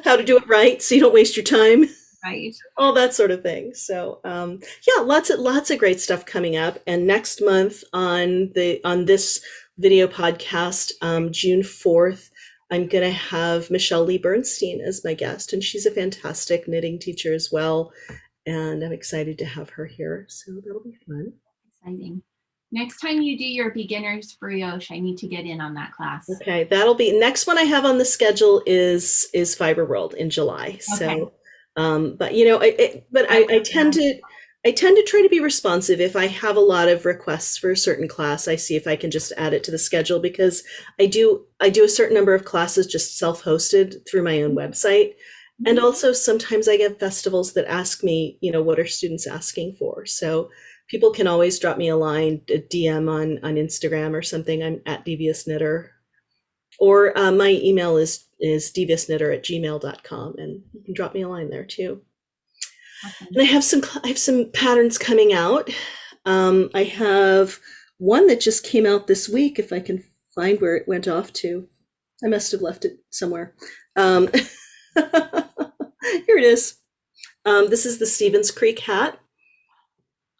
How to do it right so you don't waste your time. Right. All that sort of thing. So yeah, lots of great stuff coming up. And next month on this video podcast, June 4th, I'm going to have Michelle Lee Bernstein as my guest, and she's a fantastic knitting teacher as well. And I'm excited to have her here. So that'll be fun. Exciting. Next time you do your beginner's brioche, I need to get in on that class. Okay, that'll be next one I have on the schedule is Fiber World in July. So but you know, I tend to try to be responsive. If I have a lot of requests for a certain class, I see if I can just add it to the schedule, because I do a certain number of classes just self-hosted through my own website. And also sometimes I get festivals that ask me, you know, what are students asking for? So people can always drop me a line, a DM on Instagram or something. I'm at Devious Knitter. Or my email is deviousknitter@gmail.com, and you can drop me a line there too. Awesome. And I have some patterns coming out. I have one that just came out this week. If I can find where it went off to, I must have left it somewhere. Here it is. This is the Stevens Creek hat.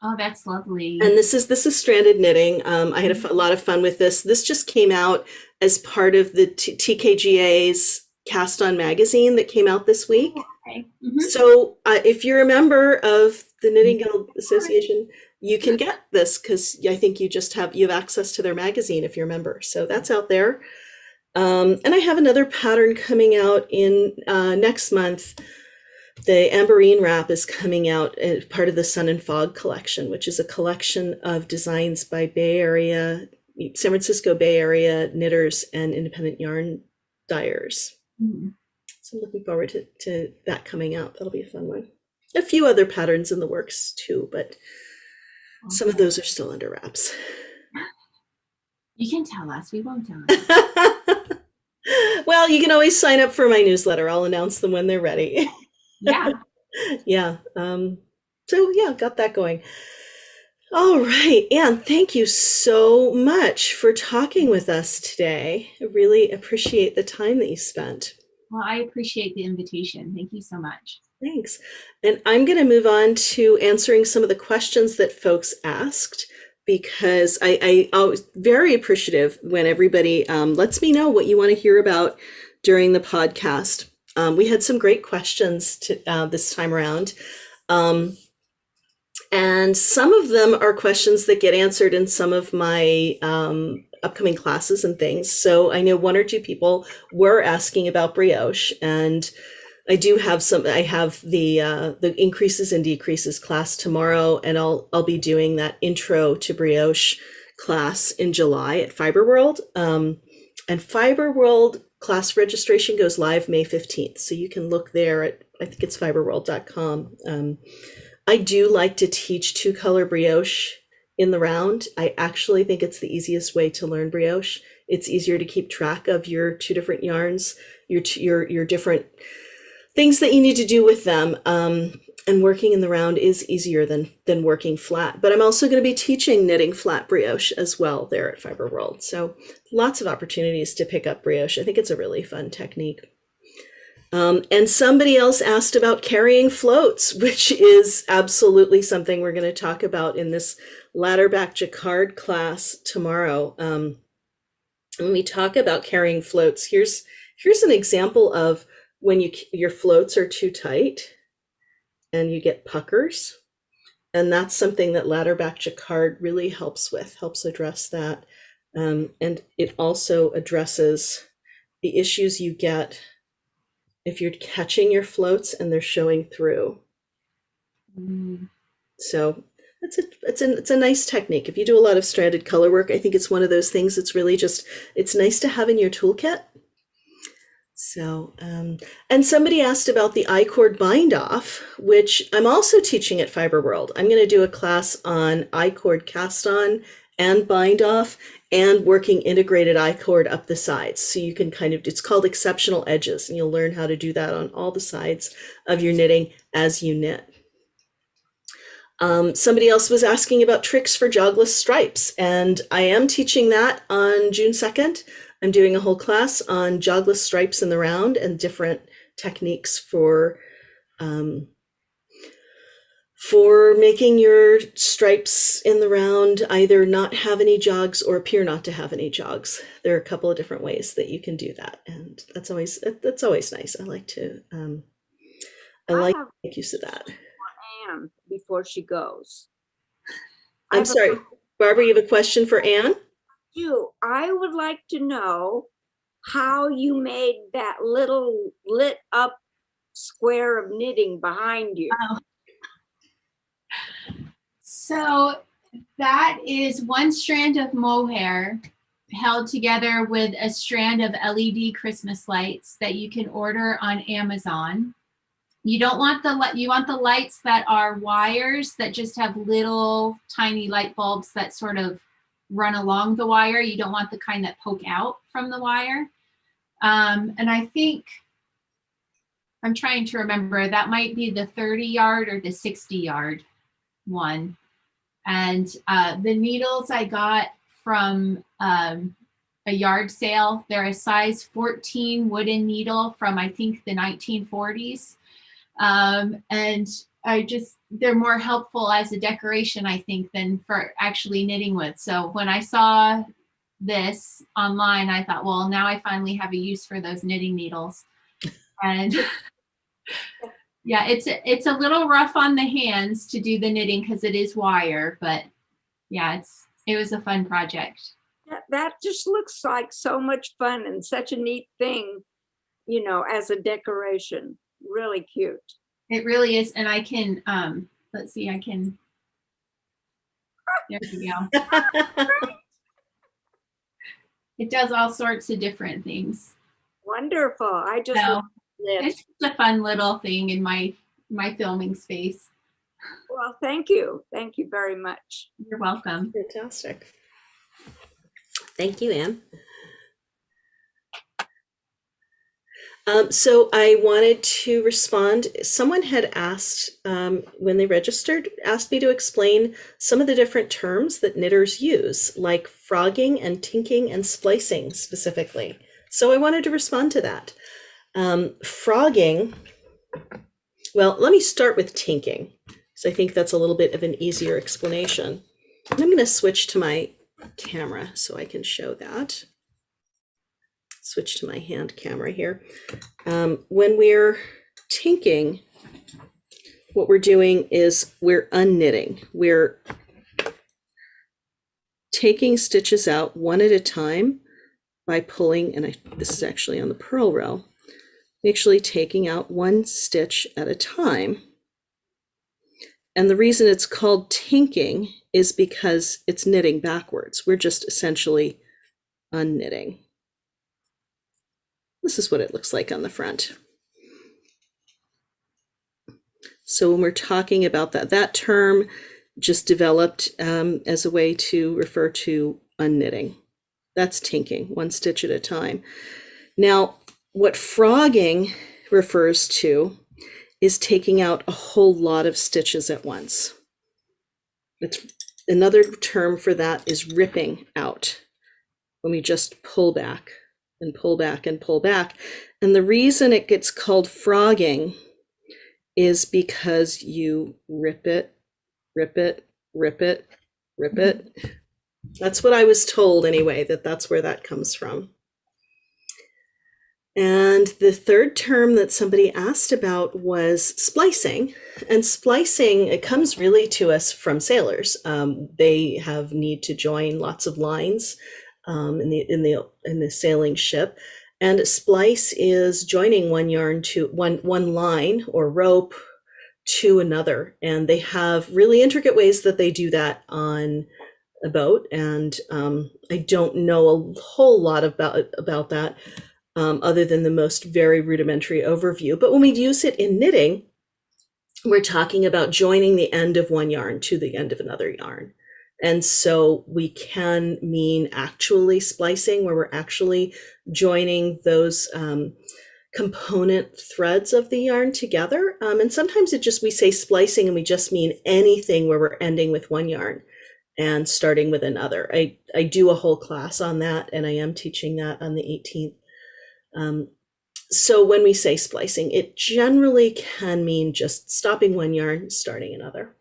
Oh, that's lovely. And this is stranded knitting. I had a lot of fun with this. This just came out as part of the TKGA's Cast On magazine that came out this week. Okay. So if you're a member of the Knitting Guild Association, you can get this, because I think you have access to their magazine if you're a member. So that's out there. And I have another pattern coming out in next month. The Amberine wrap is coming out as part of the Sun and Fog collection, which is a collection of designs by San Francisco Bay Area knitters and independent yarn dyers. So I'm looking forward to that coming out. That'll be a fun one. A few other patterns in the works too, but some of those are still under wraps. You can tell us. We won't tell us. Well, you can always sign up for my newsletter. I'll announce them when they're ready. Yeah. Yeah. So yeah, got that going. All right, Anne, thank you so much for talking with us today. I really appreciate the time that you spent. Well, I appreciate the invitation. Thank you so much. Thanks. And I'm going to move on to answering some of the questions that folks asked, because I was very appreciative when everybody lets me know what you want to hear about during the podcast. We had some great questions this time around. And some of them are questions that get answered in some of my upcoming classes and things. So I know one or two people were asking about brioche, and I do have some. I have the increases and decreases class tomorrow, and I'll be doing that intro to brioche class in July at Fiber World. And Fiber World class registration goes live May 15th, so you can look there at, I think it's fiberworld.com. I do like to teach two color brioche in the round. I actually think it's the easiest way to learn brioche. It's easier to keep track of your two different yarns, your different things that you need to do with them. And working in the round is easier than working flat. But I'm also going to be teaching knitting flat brioche as well there at Fiber World. So lots of opportunities to pick up brioche. I think it's a really fun technique. And somebody else asked about carrying floats, which is absolutely something we're going to talk about in this ladder back jacquard class tomorrow. When we talk about carrying floats, here's an example of when your floats are too tight and you get puckers. And that's something that ladder back jacquard really helps address that. And it also addresses the issues you get if you're catching your floats and they're showing through. So it's a nice technique. If you do a lot of stranded color work, I think it's one of those things that's really just, it's nice to have in your toolkit. So, and somebody asked about the Icord Bind Off, which I'm also teaching at Fiber World. I'm going to do a class on Icord cast on and bind off, and working integrated I-cord up the sides. So you can it's called exceptional edges, and you'll learn how to do that on all the sides of your knitting as you knit. Somebody else was asking about tricks for jogless stripes, and I am teaching that on June 2nd. I'm doing a whole class on jogless stripes in the round and different techniques for making your stripes in the round either not have any jogs or appear not to have any jogs. There are a couple of different ways that you can do that, and that's always nice. I like to make use of that. Anne, before she goes, I'm sorry, Barbara, you have a question for Anne? I would like to know how you made that little lit up square of knitting behind you. So that is one strand of mohair held together with a strand of LED Christmas lights that you can order on Amazon. You don't want you want the lights that are wires that just have little tiny light bulbs that sort of run along the wire. You don't want the kind that poke out from the wire. And I think, I'm trying to remember, that might be the 30 yard or the 60 yard one. And the needles I got from a yard sale, they're a size 14 wooden needle from, I think, the 1940s. And they're more helpful as a decoration, I think, than for actually knitting with. So when I saw this online, I thought, well, now I finally have a use for those knitting needles. And yeah, it's a little rough on the hands to do the knitting because it is wire, but yeah, it was a fun project. That just looks like so much fun and such a neat thing, as a decoration. Really cute. It really is. And I can, let's see, there we go. It does all sorts of different things. Wonderful. It's just a fun little thing in my filming space. Well, thank you. Thank you very much. You're welcome. Fantastic. Thank you, Anne. So I wanted to respond. Someone had asked, when they registered, asked me to explain some of the different terms that knitters use, like frogging and tinking and splicing specifically. So I wanted to respond to that. Frogging, well, let me start with tinking, because I think that's a little bit of an easier explanation. And I'm going to switch to my camera so I can show that. Switch to my hand camera here. When we're tinking, what we're doing is we're unknitting. We're taking stitches out one at a time by pulling, and this is actually on the purl row, actually taking out one stitch at a time. And the reason it's called tinking is because it's knitting backwards. We're just essentially unknitting. This is what it looks like on the front. So when we're talking about that term just developed as a way to refer to unknitting. That's tinking, one stitch at a time. Now, what frogging refers to is taking out a whole lot of stitches at once. It's another term for that is ripping out, when we just pull back and pull back and pull back. And the reason it gets called frogging is because you rip it, rip it, rip it, rip it. That's what I was told anyway, that's where that comes from. And the third term that somebody asked about was splicing. And splicing, it comes really to us from sailors. They need to join lots of lines in the sailing ship. And a splice is joining one yarn to one line or rope to another. And they have really intricate ways that they do that on a boat. And I don't know a whole lot about that other than the most very rudimentary overview. But when we use it in knitting, we're talking about joining the end of one yarn to the end of another yarn. And so we can mean actually splicing, where we're actually joining those component threads of the yarn together. And sometimes we say splicing and we just mean anything where we're ending with one yarn and starting with another. I do a whole class on that, and I am teaching that on the 18th. So when we say splicing, it generally can mean just stopping one yarn, starting another.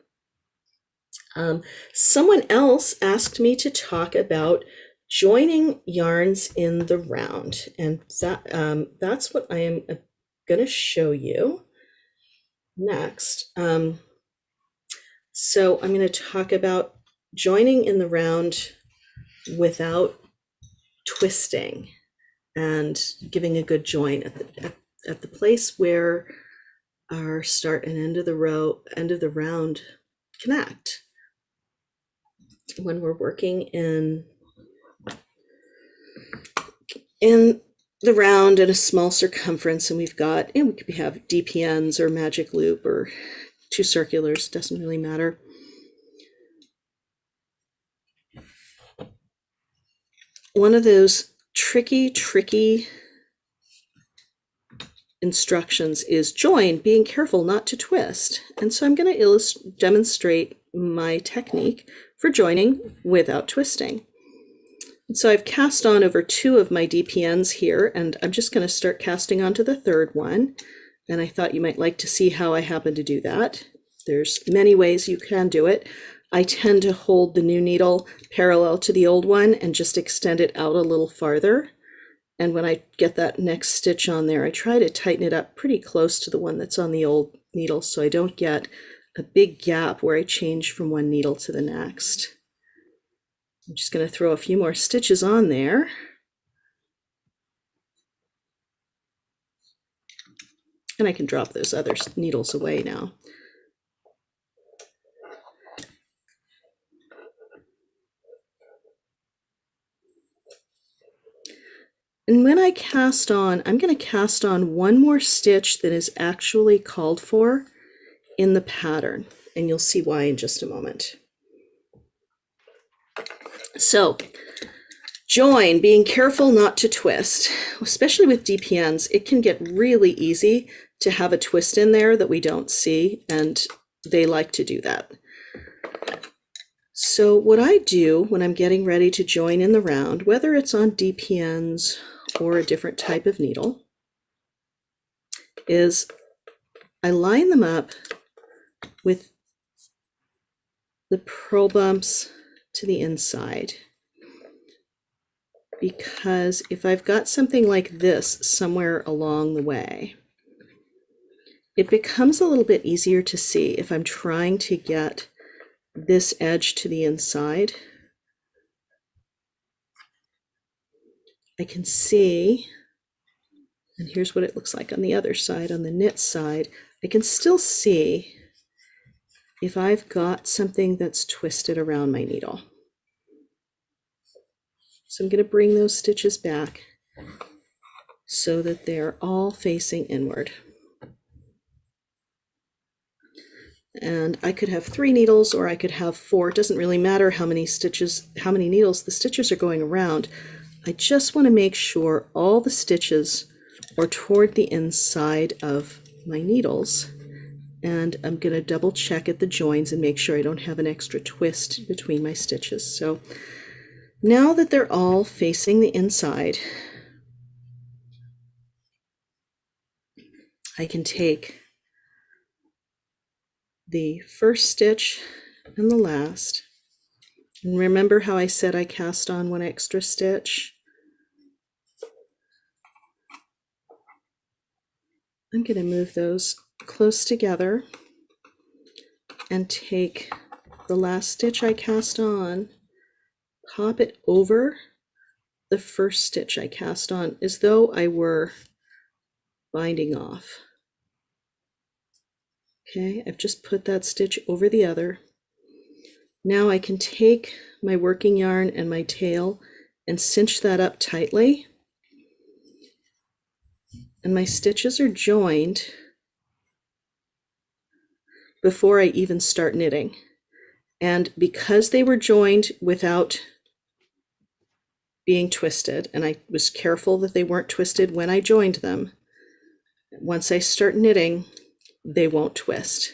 Someone else asked me to talk about joining yarns in the round, and that's what I am going to show you next. So I'm going to talk about joining in the round without twisting and giving a good join at the place where our start and end of the round connect. When we're working in the round in a small circumference, and we could have DPNs or magic loop or two circulars, doesn't really matter. One of those tricky instructions is join, being careful not to twist. And so I'm going to demonstrate my technique for joining without twisting. And so I've cast on over 2 of my DPNs here, and I'm just going to start casting onto the third one. And I thought you might like to see how I happen to do that. There's many ways you can do it. I tend to hold the new needle parallel to the old one and just extend it out a little farther. And when I get that next stitch on there, I try to tighten it up pretty close to the one that's on the old needle so I don't get a big gap where I change from one needle to the next. I'm just going to throw a few more stitches on there. And I can drop those other needles away now. And when I cast on, I'm going to cast on one more stitch that is actually called for in the pattern, and you'll see why in just a moment. So Join, being careful not to twist, especially with DPNs. It can get really easy to have a twist in there that we don't see, and they like to do that. So what I do when I'm getting ready to join in the round, whether it's on DPNs or a different type of needle, is I line them up with the pearl bumps to the inside. Because if I've got something like this somewhere along the way, it becomes a little bit easier to see if I'm trying to get this edge to the inside. I can see, and here's what it looks like on the other side, on the knit side, I can still see if I've got something that's twisted around my needle. So I'm going to bring those stitches back so that they're all facing inward. And I could have 3 needles or I could have 4. It doesn't really matter how many stitches, how many needles the stitches are going around. I just want to make sure all the stitches are toward the inside of my needles. And I'm going to double check at the joins and make sure I don't have an extra twist between my stitches. So now that they're all facing the inside, I can take the first stitch and the last. And remember how I said I cast on 1 extra stitch? I'm going to move those close together and take the last stitch I cast on, pop it over the first stitch I cast on as though I were binding off. Okay, I've just put that stitch over the other. Now I can take my working yarn and my tail and cinch that up tightly. And my stitches are joined before I even start knitting. And because they were joined without being twisted, and I was careful that they weren't twisted when I joined them, once I start knitting, they won't twist.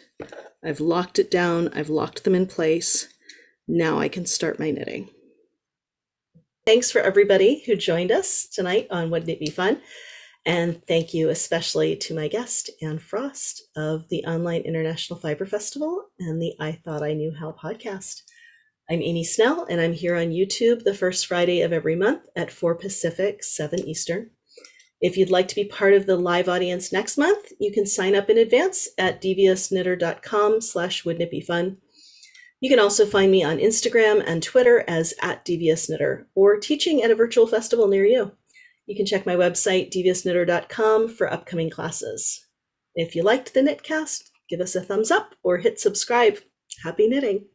I've locked it down, I've locked them in place. Now I can start my knitting. Thanks for everybody who joined us tonight on Wouldn't It Be Fun? And thank you especially to my guest, Anne Frost of the Online International Fiber Festival and the I Thought I Knew How podcast. I'm Amy Snell, and I'm here on YouTube the first Friday of every month at 4 Pacific, 7 Eastern. If you'd like to be part of the live audience next month, you can sign up in advance at deviousknitter.com/wouldn'titbefun. You can also find me on Instagram and Twitter as @deviousknitter or teaching at a virtual festival near you. You can check my website, deviousknitter.com, for upcoming classes. If you liked the Knitcast, give us a thumbs up or hit subscribe. Happy knitting!